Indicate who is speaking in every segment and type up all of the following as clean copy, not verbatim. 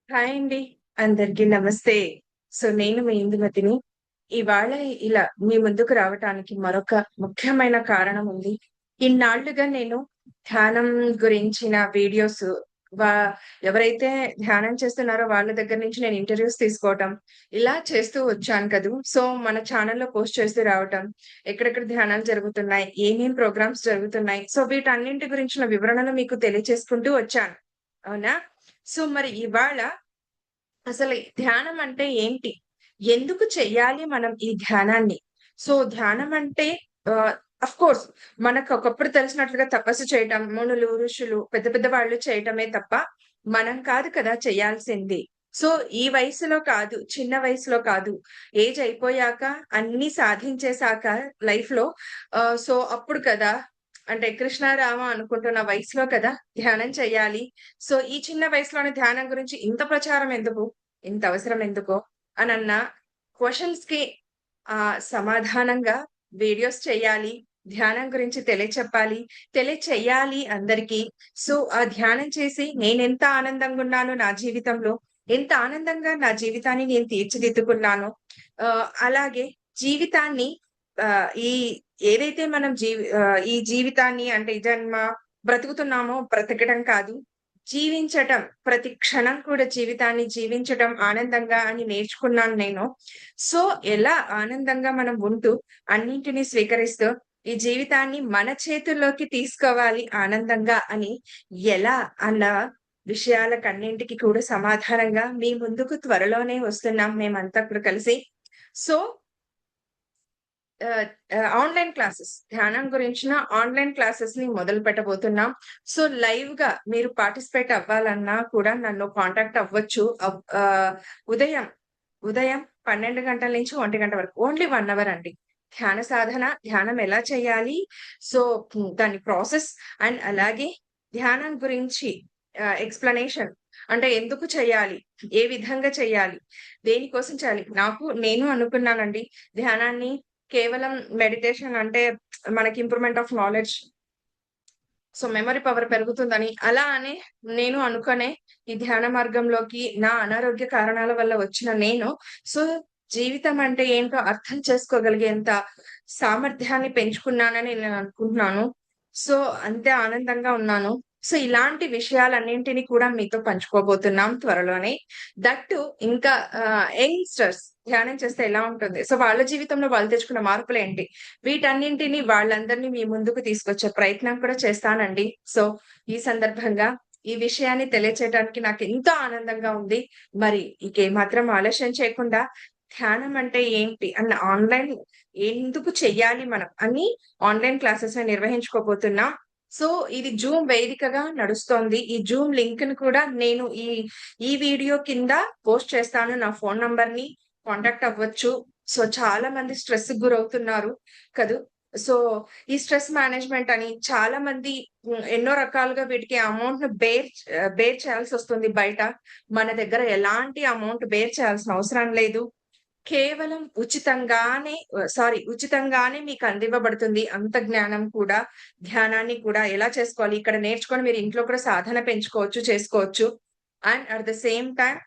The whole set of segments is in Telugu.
Speaker 1: హాయ్ అండి. అందరికీ నమస్తే. నేను మీ ఇందుమతిని. ఇవాళ ఇలా మీ ముందుకు రావటానికి మరొక ముఖ్యమైన కారణం ఉంది. ఇన్నాళ్లుగా నేను ధ్యానం గురించిన వీడియోస్ వా ఎవరైతే ధ్యానం చేస్తున్నారో వాళ్ళ దగ్గర నుంచి నేను ఇంటర్వ్యూస్ తీసుకోవటం, ఇలా చేస్తూ వచ్చాను కదూ! మన ఛానెల్‌లో పోస్ట్ చేస్తూ రావటం, ఎక్కడెక్కడ ధ్యానాలు జరుగుతున్నాయి, ఏమేం ప్రోగ్రామ్స్ జరుగుతున్నాయి, వీటన్నింటి గురించిన వివరణలు మీకు తెలియచేసుకుంటూ వచ్చాను. అవునా? మరి ఇవాళ అసలు ధ్యానం అంటే ఏంటి? ఎందుకు చెయ్యాలి మనం ఈ ధ్యానాన్ని? ధ్యానం అంటే ఆఫ్‌కోర్స్ మనకు ఒకప్పుడు తెలిసినట్లుగా తపస్సు చేయటం, మునులు, ఋషులు పెద్ద పెద్ద వాళ్ళు చేయటమే తప్ప, మనం కాదు కదా చేయాల్సింది. సో, ఈ వయసులో కాదు, చిన్న వయసులో కాదు. ఏజ్ అయిపోయాక అన్నీ సాధించేసాక లైఫ్‌లో అప్పుడు కదా అంటే కృష్ణ, రామ అనుకుంటున్న వయసులో కదా ధ్యానం చెయ్యాలి. ఈ చిన్న వయసులోనే ధ్యానం గురించి ఇంత ప్రచారం ఎందుకు? ఇంత అవసరం ఎందుకో అనన్న క్వెషన్స్‌కి సమాధానంగా వీడియోస్ చేయాలి. ధ్యానం గురించి తెలియచెప్పాలి. తెలియచెయ్యాలి అందరికీ. ఆ ధ్యానం చేసి నేనెంత ఆనందంగున్నానో నా జీవితంలో, ఎంత ఆనందంగా నా జీవితాన్ని నేను తీర్చిదిద్దుకున్నానో, అలాగే జీవితాన్ని ఈ ఏదైతే మనం ఈ జీవితాన్ని అంటే ఈ జన్మ బ్రతుకుతున్నామో బ్రతకడం కాదు. జీవించటం. ప్రతి క్షణం కూడా జీవితాన్ని జీవించటం ఆనందంగా అని నేర్చుకున్నాను నేను. సో, ఎలా ఆనందంగా మనం ఉంటూ, అన్నింటిని స్వీకరిస్తూ, ఈ జీవితాన్ని మన చేతుల్లోకి తీసుకోవాలి ఆనందంగా అని ఎలా అన్న విషయాలకన్నింటికి కూడా సమాధానంగా మీ ముందుకు త్వరలోనే వస్తున్నాం మేమంతా కూడా కలిసి. సో ఆహ్, ఆన్‌లైన్ క్లాసెస్ ధ్యానం గురించిన ఆన్‌లైన్ క్లాసెస్‌ని మొదలు పెట్టబోతున్నాం. లైవ్‌గా మీరు పార్టిసిపేట్ అవ్వాలన్నా కూడా నన్ను కాంటాక్ట్ అవ్వచ్చు. ఉదయం, ఉదయం 12 గంటల నుంచి 1 గంట వరకు. ఓన్లీ 1 అవర్ అండి. ధ్యాన సాధన, ధ్యానం ఎలా చేయాలి? సో, దాని ప్రాసెస్ అండ్ అలాగే ధ్యానం గురించి ఎక్స్‌ప్లనేషన్ అంటే ఎందుకు చేయాలి? ఏ విధంగా చేయాలి? దేనికోసం చేయాలి? నేను అనుకున్నానండి ధ్యానాన్ని కేవలం మెడిటేషన్ అంటే మనకి improvement of knowledge. Memory power పెరుగుతుందని అలా అని నేను అనుకోనే ఈ ధ్యాన మార్గంలోకి నా అనారోగ్య కారణాల వల్ల వచ్చిన నేను సో, జీవితం అంటే ఏంటో అర్థం చేసుకోగలిగేంత సామర్థ్యాన్ని పెంచుకున్నానని నేను అనుకుంటున్నాను. సో, అంతే ఆనందంగా ఉన్నాను. ఇలాంటి విషయాలన్నింటిని కూడా మీతో పంచుకోబోతున్నాం త్వరలోనే. దట్ టూ ఇంకా యంగ్‌స్టర్స్ ధ్యానం చేస్తే ఎలా ఉంటుంది? వాళ్ళ జీవితంలో వాళ్ళు తెచ్చుకున్న మార్పులేంటి? వీటన్నింటిని వాళ్ళందరినీ మీ ముందుకు తీసుకొచ్చే ప్రయత్నం కూడా చేస్తానండి. సో, ఈ సందర్భంగా ఈ విషయాన్ని తెలియచేయడానికి నాకెంతో ఆనందంగా ఉంది. మరి ఇకేమాత్రం ఆలస్యం చేయకుండా ధ్యానం అంటే ఏంటి? ఆన్‌లైన్ ఎందుకు చెయ్యాలి మనం అని ఆన్‌లైన్ క్లాసెస్‌ని నిర్వహించుకోబోతున్నాం. సో, ఇది జూమ్ వేదికగా నడుస్తోంది. ఈ జూమ్ లింక్‌ని కూడా నేను ఈ వీడియో కింద పోస్ట్ చేస్తాను. నా ఫోను నంబర్‌ని కాంటాక్ట్ అవ్వచ్చు. చాలా మంది స్ట్రెస్‌కి గురవుతున్నారు కదూ! సో, ఈ స్ట్రెస్ మేనేజ్‌మెంట్ అని చాలా మంది ఎన్నో రకాలుగా వీటికి అమౌంట్‌ని బేర్ చేయాల్సొస్తుంది బయట. మన దగ్గర ఎలాంటి అమౌంట్ బేర్ చేయాల్సిన అవసరం లేదు. కేవలం ఉచితంగానే మీకు అందివ్వబడుతుంది. అంత జ్ఞానం కూడా, ధ్యానాన్ని కూడా ఎలా చేసుకోవాలి, ఇక్కడ నేర్చుకొని మీరు ఇంట్లో కూడా సాధన పెంచుకోవచ్చు, చేసుకోవచ్చు. And at the same time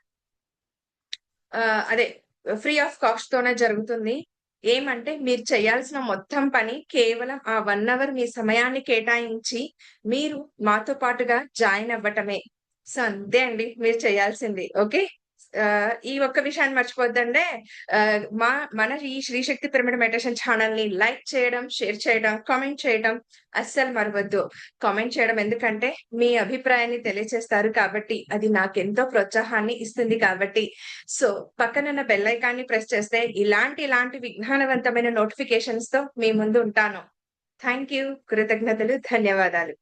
Speaker 1: అదే ఫ్రీ ఆఫ్ కాస్ట్‌తోనే జరుగుతుంది. ఏమంటే మీరు చేయాల్సిన మొత్తం పని కేవలం ఆ 1 అవర్ మీ సమయాన్ని కేటాయించి, మీరు మాతో పాటుగా జాయిన్ అవ్వటమే. అంతే అండి మీరు చేయాల్సింది. ఓకే. ఈ ఒక్క విషయాన్ని మర్చిపోవద్దండే. మన ఈ శ్రీ శక్తి పిరమిడ్ మెడిటేషన్ ఛానెల్‌ని లైక్ చేయడం, షేర్ చేయడం, కామెంట్ చేయడం అస్సలు మరవద్దు. కామెంట్ చేయడం ఎందుకంటే మీ అభిప్రాయాన్ని తెలియచేస్తారు కాబట్టి, అది నాకెంతో ప్రోత్సాహాన్ని ఇస్తుంది కాబట్టి. సో, పక్కనున్న బెల్ ఐకాన్‌ని ప్రెస్ చేస్తే ఇలాంటి విజ్ఞానవంతమైన నోటిఫికేషన్స్‌తో మీ ముందు ఉంటాను. Thank you. కృతజ్ఞతలు. ధన్యవాదాలు.